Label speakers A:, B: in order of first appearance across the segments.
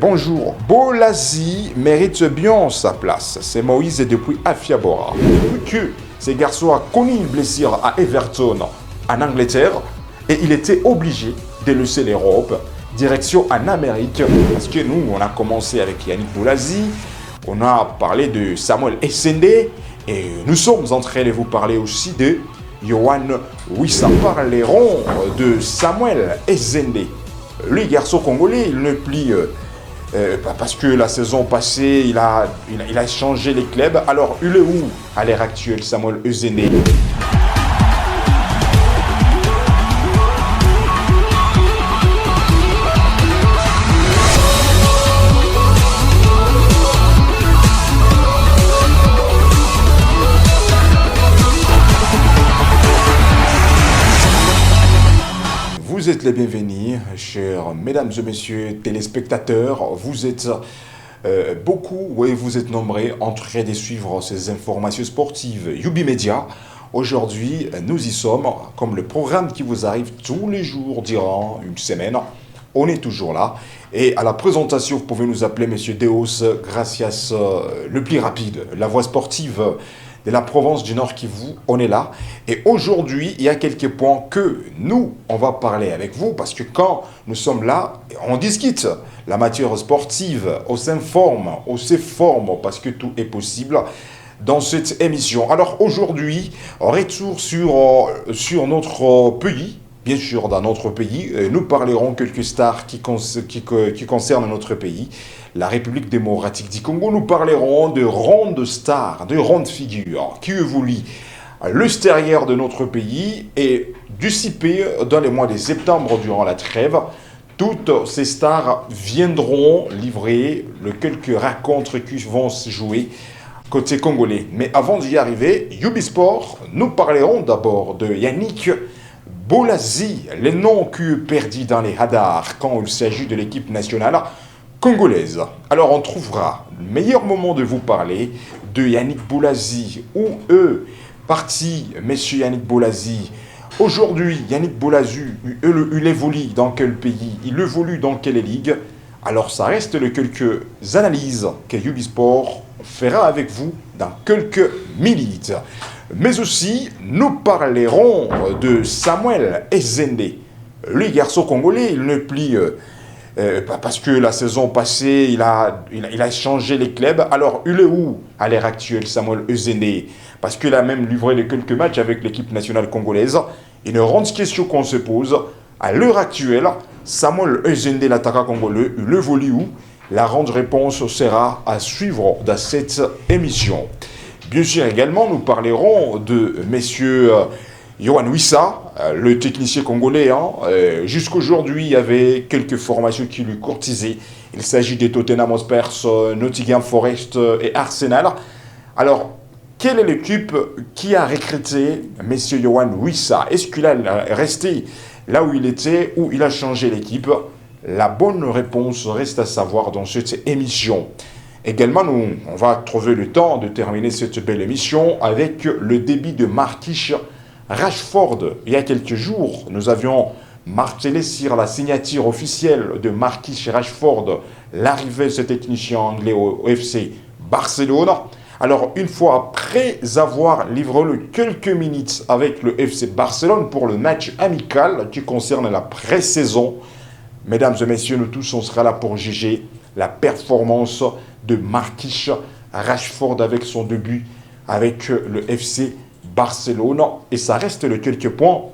A: Bonjour, Bolasie mérite bien sa place. C'est Moïse depuis Afiabora. Vu que ce garçon a connu une blessure à Everton en Angleterre et il était obligé de laisser l'Europe, direction en Amérique. Parce que nous, on a commencé avec Yannick Bolasie, on a parlé de Samuel Essende et nous sommes en train de vous parler aussi de Yohan Wissa. Parlerons de Samuel Essende. Lui, garçon congolais, il ne plie parce que la saison passée, il a changé les clubs. Alors, il est où à l'heure actuelle, Samuel Essende? Vous êtes les bienvenus, chers mesdames et messieurs téléspectateurs. Vous êtes beaucoup, oui, vous êtes nombreux en train de suivre ces informations sportives Yubi Media. Aujourd'hui, nous y sommes, comme le programme qui vous arrive tous les jours durant une semaine. On est toujours là. Et à la présentation, vous pouvez nous appeler Monsieur Deos Gracias, le plus rapide, la voix sportive de la province du Nord Kivu, on est là. Et aujourd'hui, il y a quelques points que nous, on va parler avec vous, parce que quand nous sommes là, on discute. La matière sportive, on s'informe, on s'informe, parce que tout est possible dans cette émission. Alors aujourd'hui, retour sur notre pays. Bien sûr, dans notre pays, nous parlerons quelques stars qui concernent notre pays, la République démocratique du Congo. Nous parlerons de grandes stars, de grandes figures qui évoluent à l'extérieur de notre pays et dissipées dans les mois de septembre durant la trêve. Toutes ces stars viendront livrer les quelques racontes qui vont se jouer côté congolais. Mais avant d'y arriver, Ubisport, nous parlerons d'abord de Yannick Bolasie, les noms qui perdus dans les radars quand il s'agit de l'équipe nationale congolaise. Alors on trouvera le meilleur moment de vous parler de Yannick Bolasie. Où parti, monsieur Yannick Bolasie? Aujourd'hui, Yannick Bolasie, il évolue dans quel pays? Il évolue dans quelle ligue? Alors ça reste les quelques analyses que Ubisport fera avec vous dans quelques minutes. Mais aussi, nous parlerons de Samuel Essende. Lui, garçon congolais, il ne plie parce que la saison passée, il a changé les clubs. Alors, il est où à l'heure actuelle, Samuel Essende? Parce qu'il a même livré les quelques matchs avec l'équipe nationale congolaise. Une grande question qu'on se pose, à l'heure actuelle, Samuel Essende, l'attaquant congolais, il évolue où? La grande réponse sera à suivre dans cette émission. Bien sûr, également, nous parlerons de messieurs Yohan Wissa, le technicien congolais. Jusqu'aujourd'hui, il y avait quelques formations qui lui courtisaient. Il s'agit des Tottenham Hotspur, Nottingham Forest et Arsenal. Alors, quelle est l'équipe qui a recruté messieurs Yohan Wissa? Est-ce qu'il a resté là où il était ou il a changé l'équipe? La bonne réponse reste à savoir dans cette émission. Également, on va trouver le temps de terminer cette belle émission avec le début de Marcus Rashford. Il y a quelques jours, nous avions martelé sur la signature officielle de Marcus Rashford, l'arrivée de ce technicien anglais au FC Barcelone. Alors, une fois après avoir livré quelques minutes avec le FC Barcelone pour le match amical qui concerne la pré-saison, mesdames et messieurs, nous tous, on sera là pour juger la performance de Marcus Rashford avec son début avec le FC Barcelone. Et ça reste les quelques points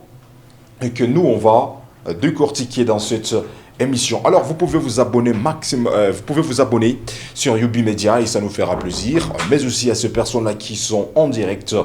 A: que nous, on va décortiquer dans cette émission. Alors, vous pouvez vous abonner sur Yubi Media et ça nous fera plaisir. Mais aussi à ces personnes-là qui sont en direct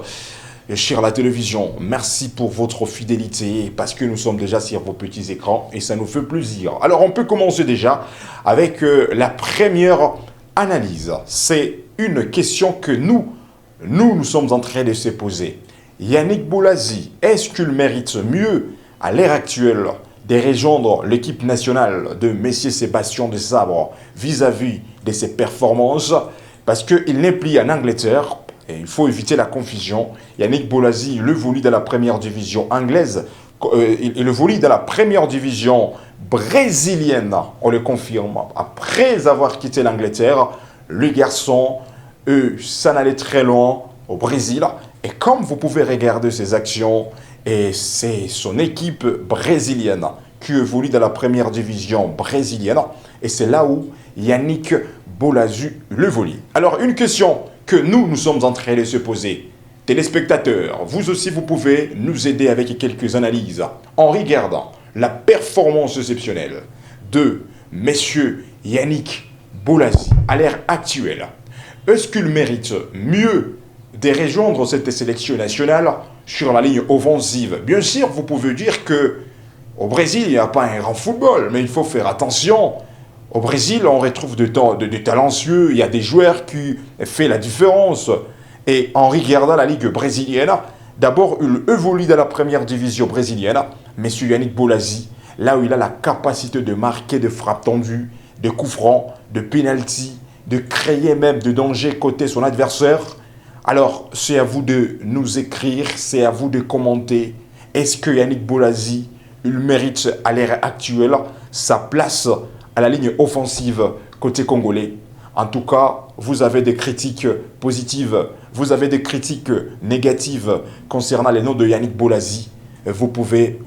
A: sur la télévision. Merci pour votre fidélité parce que nous sommes déjà sur vos petits écrans et ça nous fait plaisir. Alors, on peut commencer déjà avec la première analyse. C'est une question que nous sommes en train de se poser. Yannick Bolasie, est-ce qu'il mérite mieux à l'heure actuelle de rejoindre l'équipe nationale de Messieurs Sébastien Desabre vis-à-vis de ses performances? Parce qu'il n'est plus en Angleterre. Et il faut éviter la confusion. Yannick Bolasie, il évolue dans la première division anglaise. Il évolue dans la première division brésilienne, on le confirme. Après avoir quitté l'Angleterre, le garçon, ça n'allait très loin au Brésil. Et comme vous pouvez regarder ses actions, et c'est son équipe brésilienne qui évolue dans la première division brésilienne. Et c'est là où Yannick Bolazu le volit. Alors, une question que nous sommes en train de se poser. Téléspectateurs, vous aussi, vous pouvez nous aider avec quelques analyses en regardant la performance exceptionnelle de Monsieur Yannick Bolazu à l'ère actuelle. Est-ce qu'il mérite mieux de rejoindre cette sélection nationale sur la ligne offensive? Bien sûr, vous pouvez dire que au Brésil, il n'y a pas un grand football, mais il faut faire attention. Au Brésil, on retrouve de talentueux, il y a des joueurs qui font la différence. Et en regardant la Ligue brésilienne, d'abord, il évolue dans la première division brésilienne. Monsieur Yannick Bolazu, là où il a la capacité de marquer de frappes tendues, de coups francs, de pénalty, de créer même de danger côté son adversaire. Alors, c'est à vous de nous écrire, c'est à vous de commenter. Est-ce que Yannick Bolazu, il mérite à l'ère actuelle sa place à la ligne offensive côté congolais? En tout cas, vous avez des critiques positives, vous avez des critiques négatives concernant les noms de Yannick Bolazu. Vous pouvez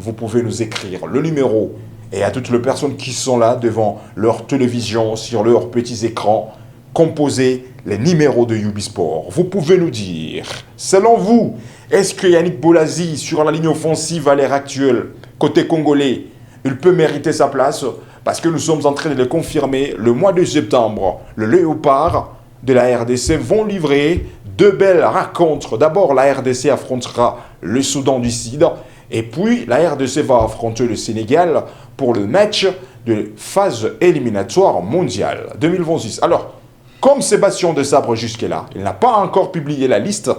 A: nous écrire le numéro. Et à toutes les personnes qui sont là devant leur télévision, sur leurs petits écrans, composez les numéros de Ubisport. Vous pouvez nous dire, selon vous, est-ce que Yannick Bolazu, sur la ligne offensive à l'ère actuelle, côté congolais, il peut mériter sa place? Parce que nous sommes en train de le confirmer, le mois de septembre, le Léopard de la RDC vont livrer deux belles rencontres. D'abord, la RDC affrontera le Soudan du Sud, et puis la RDC va affronter le Sénégal pour le match de phase éliminatoire mondiale 2026. Alors, comme Sébastien Desabre jusque-là, il n'a pas encore publié la liste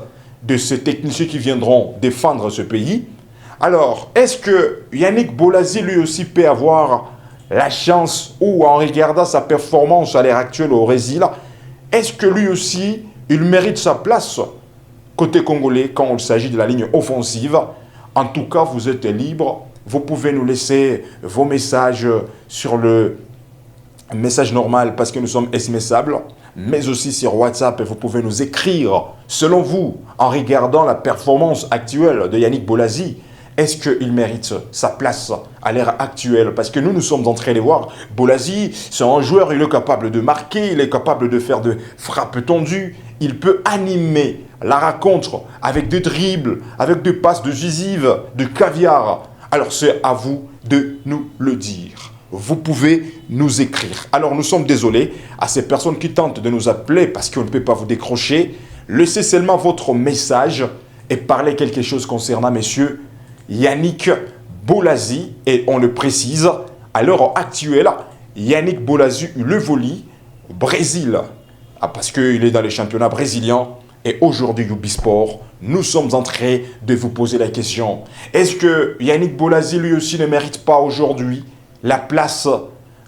A: de ces techniciens qui viendront défendre ce pays. Alors, est-ce que Yannick Bolazu lui aussi peut avoir la chance, ou en regardant sa performance à l'heure actuelle au Brésil, est-ce que lui aussi, il mérite sa place côté congolais quand il s'agit de la ligne offensive? En tout cas, vous êtes libre. Vous pouvez nous laisser vos messages sur le message normal parce que nous sommes SMSables, mais aussi sur WhatsApp et vous pouvez nous écrire selon vous en regardant la performance actuelle de Yannick Bolazu. Est-ce qu'il mérite sa place à l'ère actuelle? Parce que nous sommes en train de voir, Bolazu, c'est un joueur, il est capable de marquer, il est capable de faire de frappes tendues, il peut animer la rencontre avec des dribbles, avec des passes décisives, de caviar. Alors c'est à vous de nous le dire. Vous pouvez nous écrire. Alors nous sommes désolés à ces personnes qui tentent de nous appeler parce qu'on ne peut pas vous décrocher. Laissez seulement votre message et parlez quelque chose concernant messieurs Yannick Bolazu, et on le précise, à l'heure actuelle, Yannick Bolazu le volit au Brésil, parce qu'il est dans les championnats brésiliens, et aujourd'hui Ubisport, nous sommes en train de vous poser la question, est-ce que Yannick Bolazu lui aussi ne mérite pas aujourd'hui la place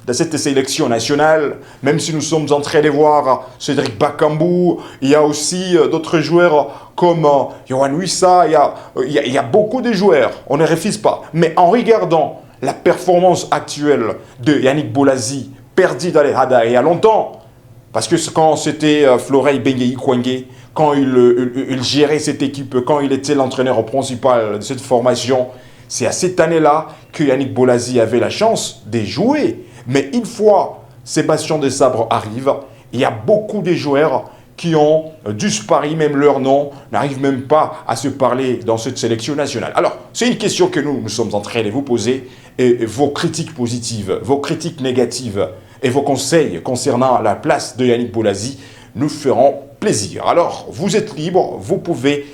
A: de cette sélection nationale, même si nous sommes en train de voir Cédric Bakambu, il y a aussi d'autres joueurs comme Yohan Wissa, il y a beaucoup de joueurs, on ne refuse pas. Mais en regardant la performance actuelle de Yannick Bolazu, perdu dans les radars il y a longtemps, parce que quand c'était Floreil Benguei-Kwangé, quand il gérait cette équipe, quand il était l'entraîneur principal de cette formation, c'est à cette année-là que Yannick Bolazu avait la chance de jouer. Mais une fois Sébastien Desabre arrive, il y a beaucoup de joueurs qui ont disparu, même leur nom n'arrive même pas à se parler dans cette sélection nationale. Alors, c'est une question que nous sommes en train de vous poser, et vos critiques positives, vos critiques négatives et vos conseils concernant la place de Yannick Bolazu nous feront plaisir. Alors, vous êtes libre, vous pouvez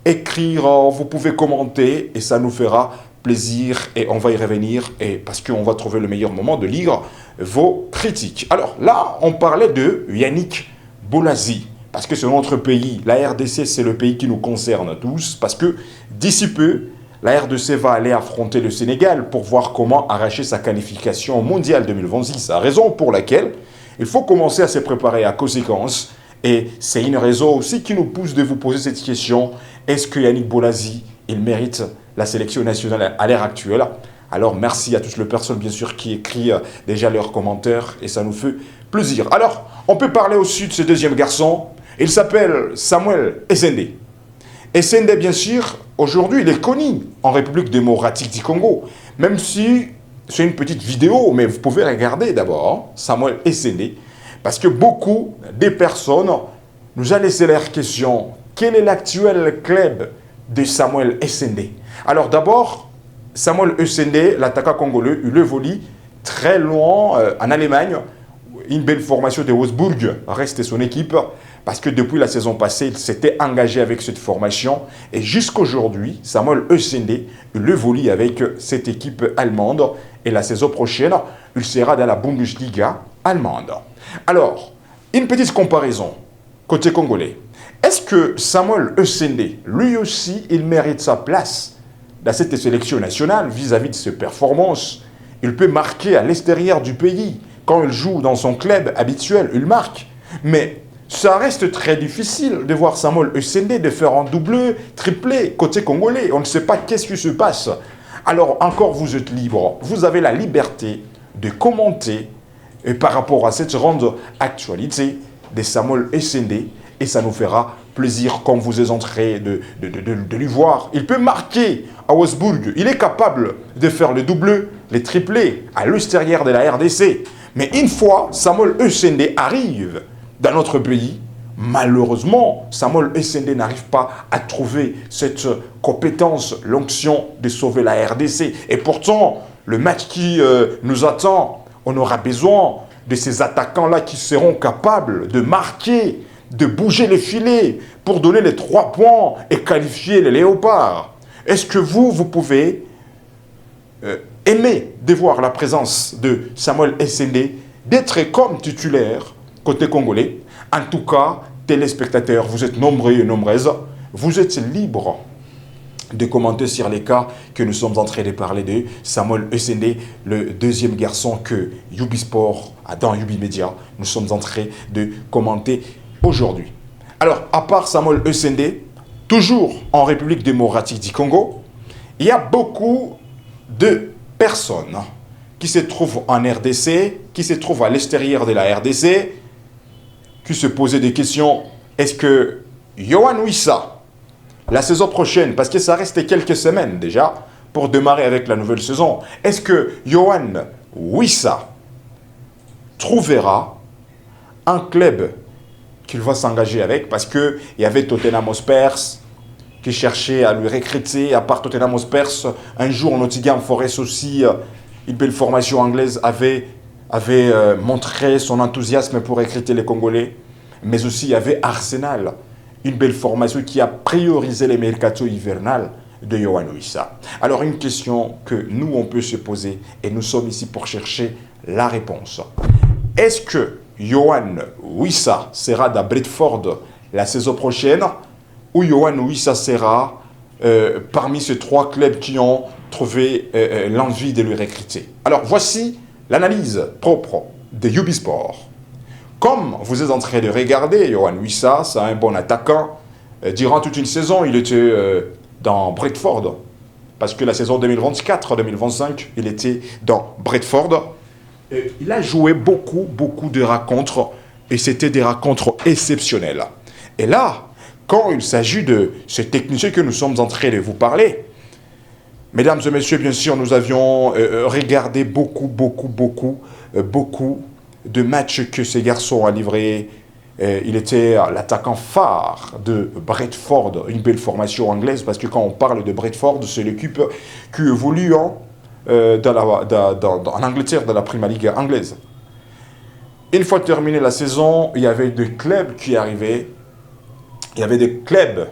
A: écrire, vous pouvez commenter et ça nous fera plaisir et on va y revenir et parce qu'on va trouver le meilleur moment de lire vos critiques. Alors là, on parlait de Yannick Bolazu parce que c'est notre pays. La RDC, c'est le pays qui nous concerne tous parce que d'ici peu, la RDC va aller affronter le Sénégal pour voir comment arracher sa qualification au Mondial 2026. Raison pour laquelle il faut commencer à se préparer à conséquence. Et c'est une raison aussi qui nous pousse de vous poser cette question. Est-ce que Yannick Bolazu, il mérite la sélection nationale à l'ère actuelle? Alors merci à toutes les personnes bien sûr qui écrivent déjà leurs commentaires et ça nous fait plaisir. Alors on peut parler aussi de ce deuxième garçon. Il s'appelle Samuel Essende. Essende bien sûr aujourd'hui il est connu en République démocratique du Congo. Même si c'est une petite vidéo mais vous pouvez regarder d'abord Samuel Essende. Parce que beaucoup de personnes nous ont laissé leur question. Quel est l'actuel club de Samuel Essende? Alors d'abord, Samuel Essende, l'attaquant congolais, il évolue très loin en Allemagne. Une belle formation de Wolfsburg reste son équipe. Parce que depuis la saison passée, il s'était engagé avec cette formation. Et jusqu'aujourd'hui, Samuel Essende, il évolue avec cette équipe allemande. Et la saison prochaine, il sera dans la Bundesliga allemande. Alors, une petite comparaison côté congolais. Est-ce que Samuel Essende, lui aussi, il mérite sa place dans cette sélection nationale vis-à-vis de ses performances? Il peut marquer à l'extérieur du pays. Quand il joue dans son club habituel, il marque. Mais ça reste très difficile de voir Samuel Essende de faire un doublé, triplé côté congolais. On ne sait pas qu'est-ce qui se passe. Alors encore, vous êtes libre. Vous avez la liberté de commenter par rapport à cette grande actualité de Samuel Essende. Et ça nous fera plaisir quand vous êtes en train de lui voir. Il peut marquer à Wolfsburg. Il est capable de faire le double, les triplés à l'extérieur de la RDC. Mais une fois Samuel Essende arrive dans notre pays, malheureusement, Samuel Essende n'arrive pas à trouver cette compétence, l'onction de sauver la RDC. Et pourtant, le match qui nous attend, on aura besoin de ces attaquants-là qui seront capables de marquer, de bouger les filets pour donner les 3 points et qualifier les léopards. Est-ce que vous pouvez aimer de voir la présence de Samuel Essende, d'être comme titulaire côté congolais? En tout cas, téléspectateurs, vous êtes nombreux et nombreuses, vous êtes libres de commenter sur les cas que nous sommes en train de parler de Samuel Essende, le deuxième garçon que Ubisport, dans Ubimedia, nous sommes en train de commenter aujourd'hui. Alors, à part Samuel Essende, toujours en République démocratique du Congo, il y a beaucoup de personnes qui se trouvent en RDC, qui se trouvent à l'extérieur de la RDC, qui se posaient des questions. Est-ce que Yohan Wissa, la saison prochaine, parce que ça reste quelques semaines déjà pour démarrer avec la nouvelle saison, est-ce que Yohan Wissa trouvera un club qu'il va s'engager avec? Parce qu'il y avait Tottenham Hotspur qui cherchait à lui recruter. À part Tottenham Hotspur, un jour Nottingham Forest aussi, une belle formation anglaise, avait montré son enthousiasme pour recruter les Congolais. Mais aussi il y avait Arsenal, une belle formation qui a priorisé les mercato hivernales de Yohan Wissa. Alors une question que nous on peut se poser et nous sommes ici pour chercher la réponse. Est-ce que Yohan Wissa sera dans Brentford la saison prochaine ou Yohan Wissa sera parmi ces 3 clubs qui ont trouvé l'envie de le recruter? Alors voici l'analyse propre de Ubisport. Comme vous êtes en train de regarder, Yohan Wissa, c'est un bon attaquant. Durant toute une saison, il était dans Brentford. Parce que la saison 2024-2025, il était dans Brentford. Il a joué beaucoup de rencontres. Et c'était des rencontres exceptionnelles. Et là, quand il s'agit de ce technicien que nous sommes en train de vous parler, mesdames et messieurs, bien sûr, nous avions regardé beaucoup de matchs que ces garçons ont livrés. Il était l'attaquant phare de Brentford, une belle formation anglaise, parce que quand on parle de Brentford, c'est l'équipe qui évolue en Angleterre, dans la Premier League anglaise. Une fois terminée la saison, il y avait des clubs qui arrivaient, il y avait des clubs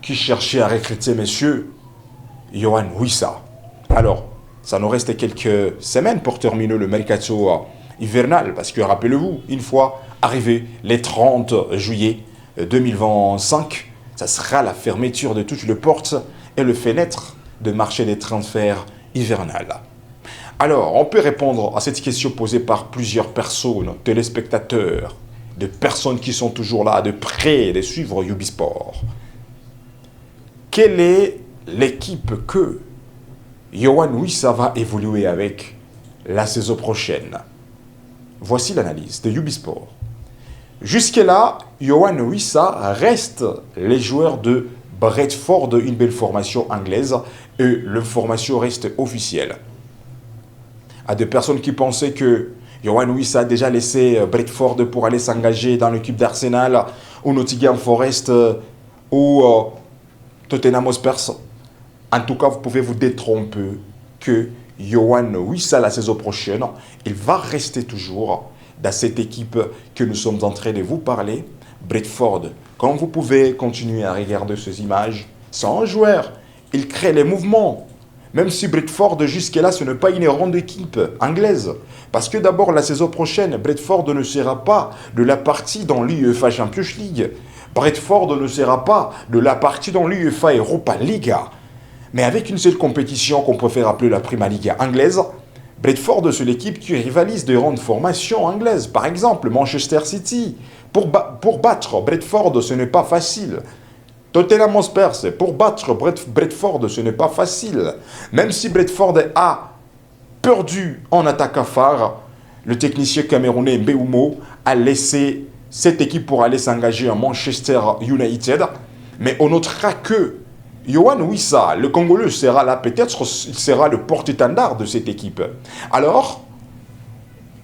A: qui cherchaient à recruter monsieur Yohan Wissa. Alors, ça nous reste quelques semaines pour terminer le mercato hivernal, parce que rappelez-vous, une fois arrivé les 30 juillet 2025, ça sera la fermeture de toutes les portes et le fenêtre de marché des transferts hivernal. Alors, on peut répondre à cette question posée par plusieurs personnes, téléspectateurs, de personnes qui sont toujours là de près de suivre Ubisport. Quelle est l'équipe que Yohan Wissa va évoluer avec la saison prochaine? Voici l'analyse de Ubisport. Jusque-là, Yohan Wissa reste les joueurs de Brentford, une belle formation anglaise, et l'information reste officielle. À des personnes qui pensaient que Yohan Wissa a déjà laissé Brentford pour aller s'engager dans l'équipe d'Arsenal, ou Nottingham Forest, ou Tottenham Hotspur. En tout cas, vous pouvez vous détromper que Yohan Wissa, la saison prochaine, il va rester toujours dans cette équipe que nous sommes en train de vous parler, Brentford. Comme vous pouvez continuer à regarder ces images, c'est un joueur, il crée les mouvements. Même si Brentford, jusque-là, ce n'est pas une grande équipe anglaise. Parce que d'abord, la saison prochaine, Brentford ne sera pas de la partie dans l'UEFA Champions League. Brentford ne sera pas de la partie dans l'UEFA Europa League. Mais avec une seule compétition qu'on préfère appeler la Prima Liga anglaise, Brentford, c'est l'équipe qui rivalise de grandes formations anglaises. Par exemple, Manchester City. Pour battre Brentford, ce n'est pas facile. Tottenham Hotspur, pour battre Brentford, ce n'est pas facile. Même si Brentford a perdu en attaque à phare, le technicien camerounais Mbeumo a laissé cette équipe pour aller s'engager à Manchester United. Mais on notera que Yohan Wissa, le Congolais, sera là, peut-être il sera le porte-étendard de cette équipe. Alors,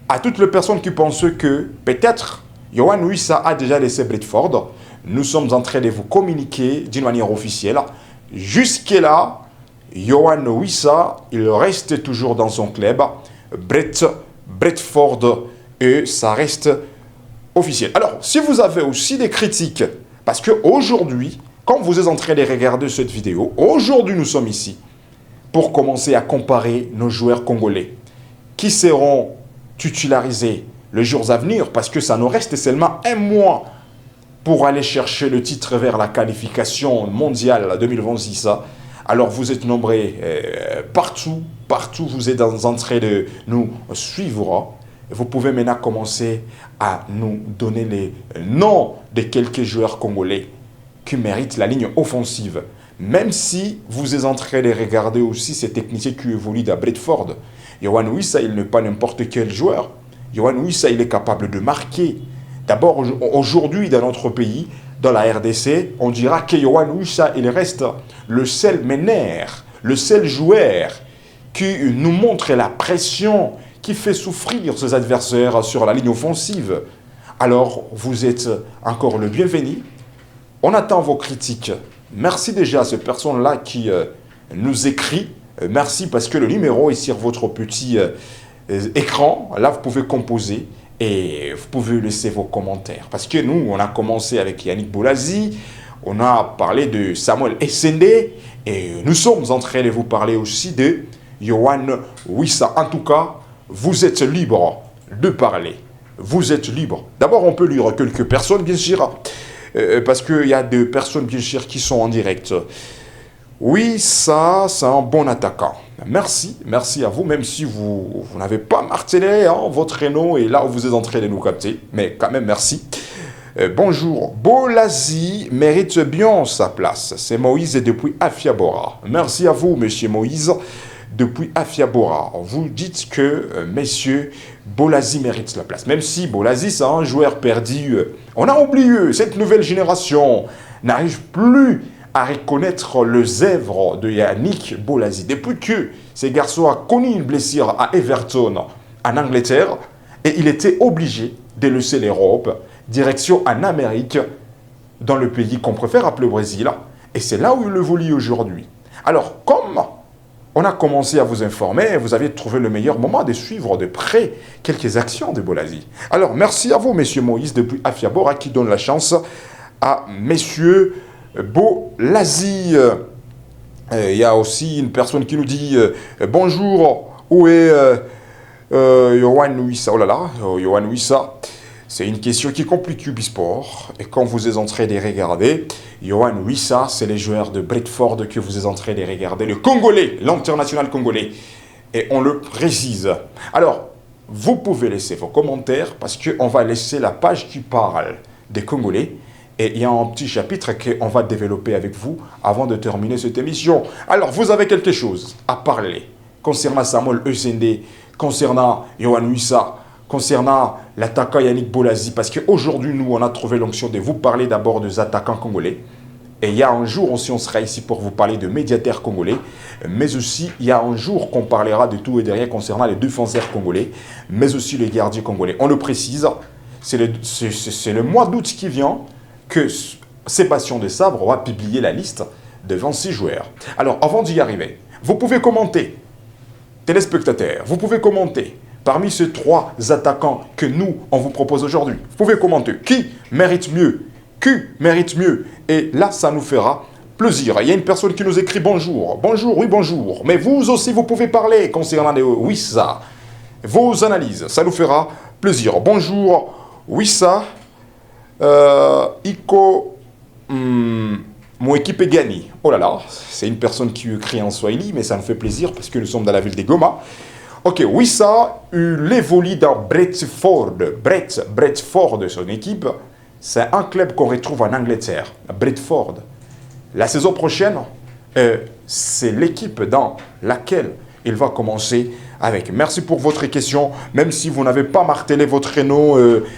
A: à toutes les personnes qui pensent que peut-être Yohan Wissa a déjà laissé Brentford, nous sommes en train de vous communiquer d'une manière officielle. Jusque-là, Yohan Wissa, il reste toujours dans son club, Brentford, et ça reste officiel. Alors, si vous avez aussi des critiques, parce qu'aujourd'hui, quand vous êtes en train de regarder cette vidéo, aujourd'hui nous sommes ici pour commencer à comparer nos joueurs congolais qui seront titularisés les jours à venir, parce que ça nous reste seulement un mois pour aller chercher le titre vers la qualification mondiale 2026. Alors vous êtes nombreux partout vous êtes en train de nous suivre. Vous pouvez maintenant commencer à nous donner les noms de quelques joueurs congolais qui méritent la ligne offensive. Même si vous êtes en train de regarder aussi ces techniciens qui évoluent à Brentford. Yohan Wissa, il n'est pas n'importe quel joueur. Yohan Wissa, il est capable de marquer. D'abord, aujourd'hui, dans notre pays, dans la RDC, on dira que Yohan Wissa, il reste le seul meneur, le seul joueur qui nous montre la pression, qui fait souffrir ses adversaires sur la ligne offensive. Alors, vous êtes encore le bienvenu. On attend vos critiques. Merci déjà à ces personnes-là qui nous écrivent. Merci parce que le numéro est sur votre petit écran. Là, vous pouvez composer et vous pouvez laisser vos commentaires. Parce que nous, on a commencé avec Yannick Bolazi, on a parlé de Samuel Essende et nous sommes en train de vous parler aussi de Yohan Wissa. En tout cas, vous êtes libre de parler. Vous êtes libre. D'abord, on peut lire quelques personnes, bien sûr. Parce qu'il y a des personnes, bien sûr, qui sont en direct. Oui, ça, c'est un bon attaquant. Merci à vous, même si vous n'avez pas martelé votre nom et là où vous êtes en train de nous capter. Mais quand même, merci. Bonjour. Bolazi mérite bien sa place. C'est Moïse depuis Afiabora. Merci à vous, monsieur Moïse, depuis Afiabora. Vous dites que, messieurs, Bolazi mérite la place. Même si Bolazi, c'est un joueur perdu. On a oublié, cette nouvelle génération n'arrive plus à reconnaître les œuvres de Yannick Bolazi. Depuis que ce garçon a connu une blessure à Everton, en Angleterre, et il était obligé de laisser l'Europe, direction en Amérique, dans le pays qu'on préfère appeler Brésil, et c'est là où il évolue aujourd'hui. Alors, comme on a commencé à vous informer, vous avez trouvé le meilleur moment de suivre de près quelques actions de Bolazi. Alors, merci à vous, messieurs Moïse, depuis Afiabora, qui donne la chance à messieurs Bolazi. Il y a aussi une personne qui nous dit bonjour, où est Yohan Wissa? Oh là là, Yohan Wissa. C'est une question qui complique Ubisport. Et quand vous êtes en train de regarder, Yohan Wissa, c'est les joueurs de Brentford que vous êtes en train de regarder. Le Congolais, l'international congolais. Et on le précise. Alors, vous pouvez laisser vos commentaires parce qu'on va laisser la page qui parle des Congolais. Et il y a un petit chapitre qu'on va développer avec vous avant de terminer cette émission. Alors, vous avez quelque chose à parler concernant Samuel Essendé, concernant Yohan Wissa, concernant l'attaquant Yannick Bolasie, parce qu'aujourd'hui, nous, on a trouvé l'onction de vous parler d'abord des attaquants congolais. Et il y a un jour aussi, on sera ici pour vous parler de médiateurs congolais, mais aussi, il y a un jour qu'on parlera de tout et de rien concernant les défenseurs congolais, mais aussi les gardiens congolais. On le précise, c'est le mois d'août qui vient que Sébastien Desabre va publier la liste de 26 joueurs. Alors, avant d'y arriver, vous pouvez commenter, téléspectateurs, vous pouvez commenter parmi ces 3 attaquants que nous, on vous propose aujourd'hui. Vous pouvez commenter qui mérite mieux, qui mérite mieux. Et là, ça nous fera plaisir. Il y a une personne qui nous écrit bonjour. Bonjour, oui, bonjour. Mais vous aussi, vous pouvez parler concernant les Wissa. Vos analyses, ça nous fera plaisir. Bonjour, Wissa. Iko, mon équipe est gagnée. Oh là là, c'est une personne qui écrit en Swahili, mais ça me fait plaisir parce que nous sommes dans la ville de Goma. Ok, Wissa, il évolue dans Bradford. Bradford, son équipe, c'est un club qu'on retrouve en Angleterre, Bradford. La saison prochaine, c'est l'équipe dans laquelle il va commencer avec. Merci pour votre question, même si vous n'avez pas martelé votre nom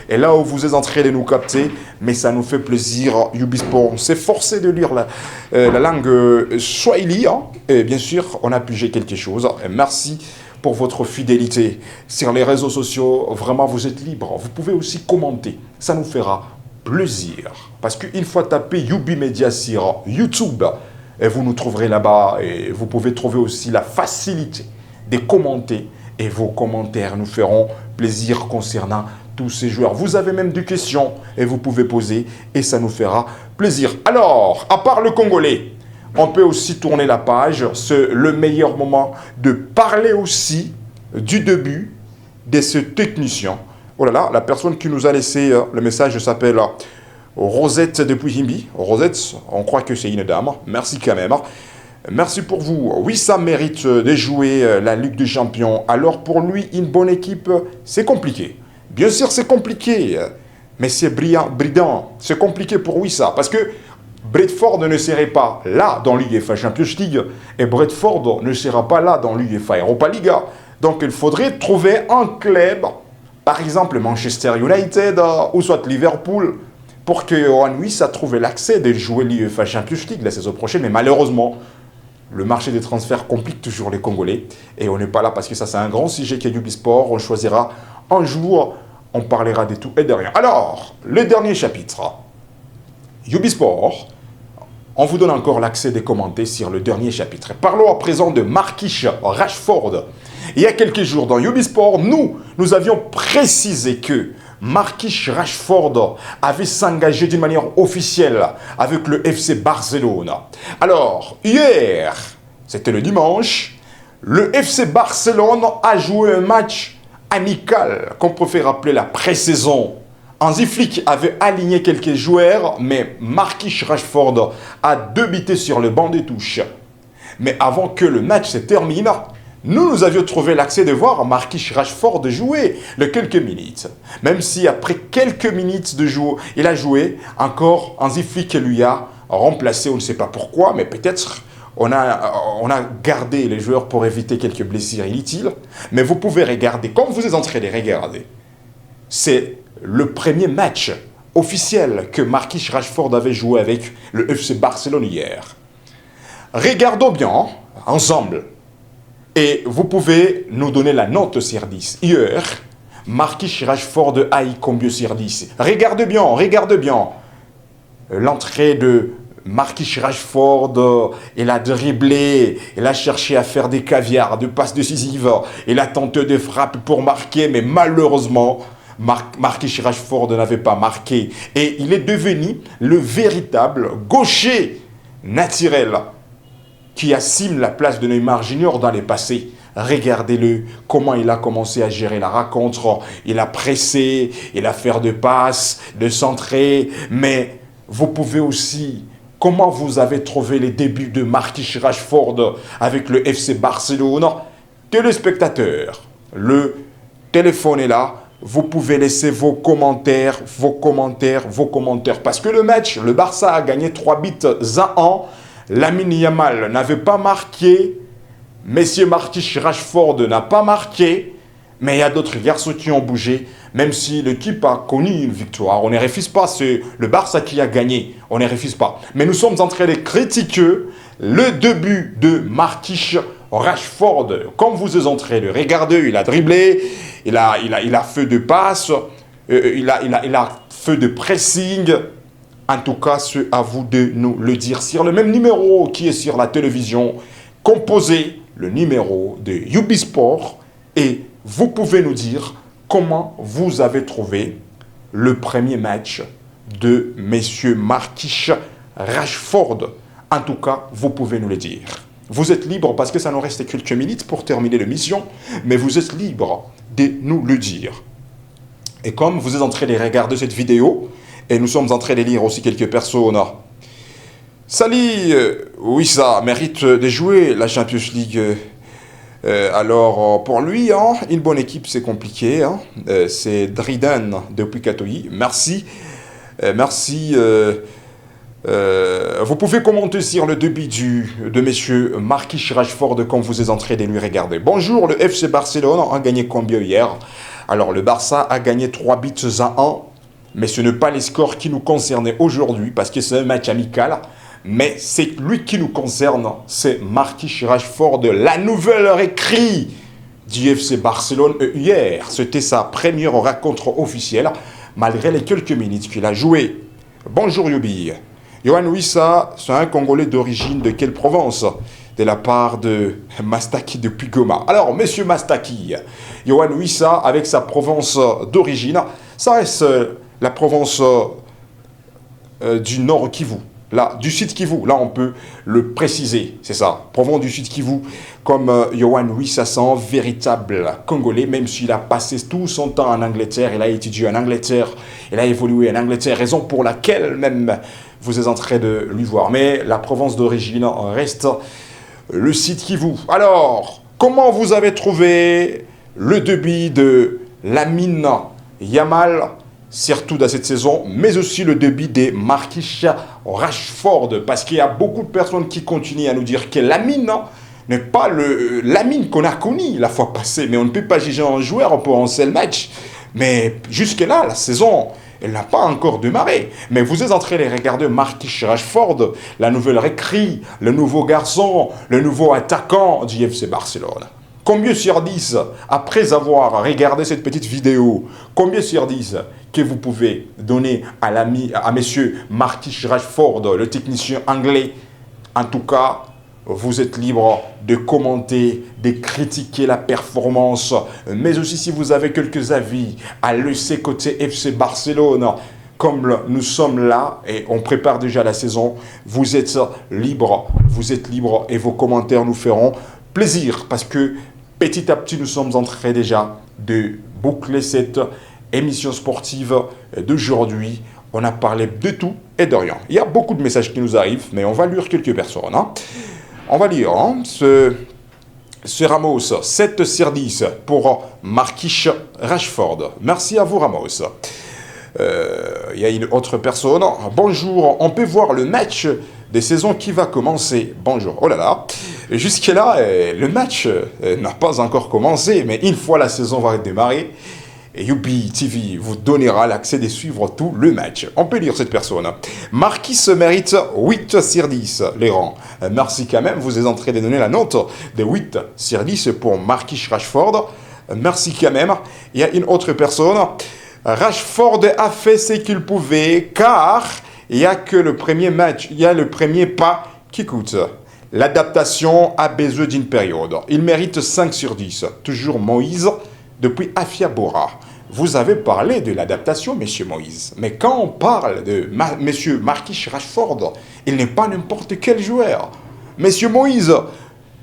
A: et là où vous êtes en train de nous capter, mais ça nous fait plaisir. Ubisport, on s'est forcé de lire la langue Swahili, hein, et bien sûr, on a pigé quelque chose. Et merci pour votre fidélité sur les réseaux sociaux. Vraiment, vous êtes libre. Vous pouvez aussi commenter. Ça nous fera plaisir. Parce qu'une fois tapé Yubi Media sur YouTube, et vous nous trouverez là-bas. Et vous pouvez trouver aussi la facilité de commenter. Et vos commentaires nous feront plaisir concernant tous ces joueurs. Vous avez même des questions et vous pouvez poser. Et ça nous fera plaisir. Alors, à part le Congolais, on peut aussi tourner la page. C'est le meilleur moment de parler aussi du début de ce technicien. Oh là là, la personne qui nous a laissé le message s'appelle Rosette depuis Himbi. Rosette, on croit que c'est une dame. Merci quand même. Merci pour vous. Oui, ça mérite de jouer la Ligue des Champions. Alors pour lui, une bonne équipe, c'est compliqué. Bien sûr, c'est compliqué. Mais c'est brillant. C'est compliqué pour Wissa. Parce que Bradford ne serait pas là dans l'UEFA Champions League et Bradford ne sera pas là dans l'UEFA Europa League. Donc il faudrait trouver un club, par exemple Manchester United ou soit Liverpool, pour que Yohan Wissa trouve l'accès de jouer l'UEFA Champions League la saison prochaine. Mais malheureusement, le marché des transferts complique toujours les Congolais et on n'est pas là parce que ça c'est un grand sujet qui est Ubisport. On choisira un jour, on parlera de tout et de rien. Alors, le dernier chapitre. Ubisport, on vous donne encore l'accès des commentaires sur le dernier chapitre. Parlons à présent de Marcus Rashford. Il y a quelques jours dans Ubisport, nous avions précisé que Marcus Rashford avait s'engagé d'une manière officielle avec le FC Barcelone. Alors, hier, c'était le dimanche, le FC Barcelone a joué un match amical, qu'on préfère appeler la pré-saison. Hansi Flick avait aligné quelques joueurs, mais Marcus Rashford a débuté sur le banc des touches. Mais avant que le match se termine, nous avions trouvé l'accès de voir Marcus Rashford jouer les quelques minutes. Même si après quelques minutes de jeu, il a joué, encore Hansi Flick lui a remplacé, on ne sait pas pourquoi, mais peut-être on a gardé les joueurs pour éviter quelques blessures inutiles. Mais vous pouvez regarder, comme vous êtes en train de regarder, c'est le premier match officiel que Marcus Rashford avait joué avec le FC Barcelone hier. Regardons bien ensemble. Et vous pouvez nous donner la note sur 10. Hier, Marcus Rashford a eu combien sur 10? Regarde bien. L'entrée de Marcus Rashford, il a dribblé, il a cherché à faire des caviars, de passes décisives, il a tenté de frapper pour marquer, mais malheureusement, Marcus Rashford n'avait pas marqué. Et il est devenu le véritable gaucher naturel qui assume la place de Neymar Junior dans les passés. Regardez-le, comment il a commencé à gérer la rencontre. Il a pressé, il a fait de passes, de centrer. Mais vous pouvez aussi, comment vous avez trouvé les débuts de Marcus Rashford avec le FC Barcelone? Téléspectateurs, le téléphone est là. vous pouvez laisser vos commentaires. Parce que le match, le Barça a gagné 3 buts à 1. Lamine Yamal n'avait pas marqué. Messieurs Marquinhos Rashford n'a pas marqué. Mais il y a d'autres garçons qui ont bougé. Même si l'équipe a connu une victoire, on ne refuse pas, c'est le Barça qui a gagné, on ne refuse pas. Mais nous sommes en train de critiquer le début de Marquinhos Rashford. Comme vous êtes en train de regarder, il a dribblé, il a fait de passe, il a fait de pressing. En tout cas, c'est à vous de nous le dire. Sur le même numéro qui est sur la télévision, composez le numéro de Ubisport et vous pouvez nous dire comment vous avez trouvé le premier match de messieurs Marquinhos Rashford. En tout cas, vous pouvez nous le dire. Vous êtes libre parce que ça nous reste quelques minutes pour terminer l'émission, mais vous êtes libre de nous le dire. Et comme vous êtes en train de regarder cette vidéo, et nous sommes en train de lire aussi quelques personnes. Salut, oui ça mérite de jouer la Champions League. Alors, pour lui, hein, une bonne équipe, c'est compliqué. Hein. C'est Driden depuis Katoï. Merci. Merci. Vous pouvez commenter sur le début de messieurs Marquinhos Rashford comme vous êtes en train de lui regarder. Bonjour, le FC Barcelone a gagné combien hier? Alors, le Barça a gagné 3 buts à 1. Mais ce n'est pas les scores qui nous concernent aujourd'hui parce que c'est un match amical. Mais c'est lui qui nous concerne, c'est Marquinhos Rashford, la nouvelle recrue du FC Barcelone hier. C'était sa première rencontre officielle, malgré les quelques minutes qu'il a joué. Bonjour Yubi. Yohan Wissa, c'est un Congolais d'origine de quelle province? De la part de Mastaki depuis Goma. Alors, monsieur Mastaki, Yohan Wissa, avec sa province d'origine, ça reste la province du Nord Kivu. Là, du Sud Kivu, là on peut le préciser, c'est ça, provenant du Sud Kivu, comme Yohan Wissa, c'est un véritable Congolais, même s'il a passé tout son temps en Angleterre, il a étudié en Angleterre, il a évolué en Angleterre, raison pour laquelle même vous êtes en train de lui voir. Mais la province d'origine reste le Sud Kivu. Alors, comment vous avez trouvé le début de Lamine Yamal, surtout dans cette saison, mais aussi le début des Marquinhos Rashford, parce qu'il y a beaucoup de personnes qui continuent à nous dire que Lamine n'est pas le Lamine qu'on a connu la fois passée, mais on ne peut pas juger un joueur pour un seul match. Mais jusque-là, la saison, elle n'a pas encore démarré. Mais vous êtes en train de regarder Marquinhos Rashford, la nouvelle recrue, le nouveau garçon, le nouveau attaquant du FC Barcelone. Combien sur 10, après avoir regardé cette petite vidéo, combien sur 10 que vous pouvez donner à messieurs Marquinhos Rashford, le technicien anglais? En tout cas, vous êtes libre de commenter, de critiquer la performance, mais aussi si vous avez quelques avis à laisser côté FC Barcelone. Comme nous sommes là et on prépare déjà la saison, vous êtes libre et vos commentaires nous feront plaisir parce que petit à petit, nous sommes en train déjà de boucler cette émission sportive d'aujourd'hui. On a parlé de tout et de rien. Il y a beaucoup de messages qui nous arrivent, mais on va lire quelques personnes. Hein. On va lire ce Ramos, 7 sur 10 pour Marquinhos Rashford. Merci à vous, Ramos. Il y a une autre personne. Bonjour, on peut voir le match des saisons qui va commencer. Bonjour. Oh là là. Jusque-là, le match n'a pas encore commencé, mais une fois la saison va démarrer, Yubi TV vous donnera l'accès de suivre tout le match. On peut lire cette personne. Marquinhos mérite 8 sur 10, les rangs. Merci quand même, vous êtes en train de donner la note de 8 sur 10 pour Marquinhos Rashford. Merci quand même. Il y a une autre personne. Rashford a fait ce qu'il pouvait, car il n'y a que le premier match, il y a le premier pas qui coûte. L'adaptation a besoin d'une période. Il mérite 5 sur 10. Toujours Moïse, depuis Afiabora. Vous avez parlé de l'adaptation, monsieur Moïse. Mais quand on parle de monsieur Marquinhos Rashford, il n'est pas n'importe quel joueur. Monsieur Moïse,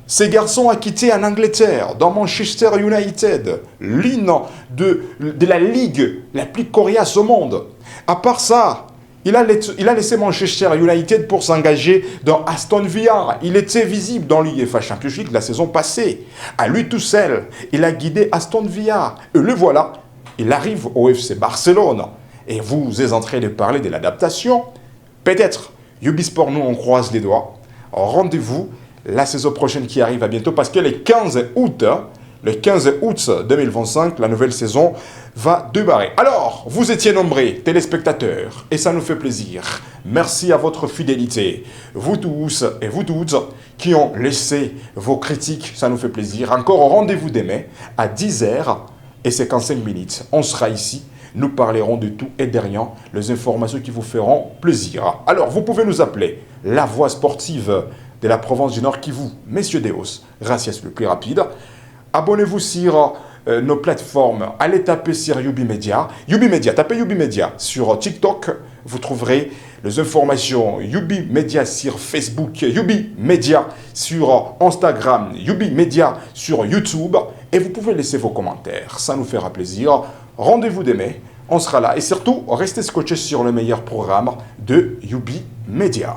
A: ce garçon a quitté en Angleterre, dans Manchester United, l'une de la ligue la plus coriace au monde. À part ça, il a laissé Manchester United pour s'engager dans Aston Villa. Il était visible dans l'UEFA Champions League la saison passée. À lui tout seul, il a guidé Aston Villa. Et le voilà, il arrive au FC Barcelone et vous êtes en train de parler de l'adaptation, peut-être, Ubisport, nous, on croise les doigts. Rendez-vous la saison prochaine qui arrive à bientôt parce que le 15 août 2025, la nouvelle saison va démarrer. Alors, vous étiez nombreux, téléspectateurs, et ça nous fait plaisir. Merci à votre fidélité. Vous tous et vous toutes qui ont laissé vos critiques, ça nous fait plaisir. Encore au rendez-vous demain à 10h et 55 minutes. On sera ici. Nous parlerons de tout et de rien, les informations qui vous feront plaisir. Alors, vous pouvez nous appeler la voix sportive de la province du Nord Kivu, Messieurs Deos, gracias le plus rapide. Abonnez-vous sur nos plateformes. Allez taper sur Yubi Media. Yubi Media, tapez Yubi Media sur TikTok. Vous trouverez les informations Yubi Media sur Facebook, Yubi Media sur Instagram, Yubi Media sur YouTube. Et vous pouvez laisser vos commentaires. Ça nous fera plaisir. Rendez-vous demain. On sera là. Et surtout, restez scotchés sur le meilleur programme de Yubi Media.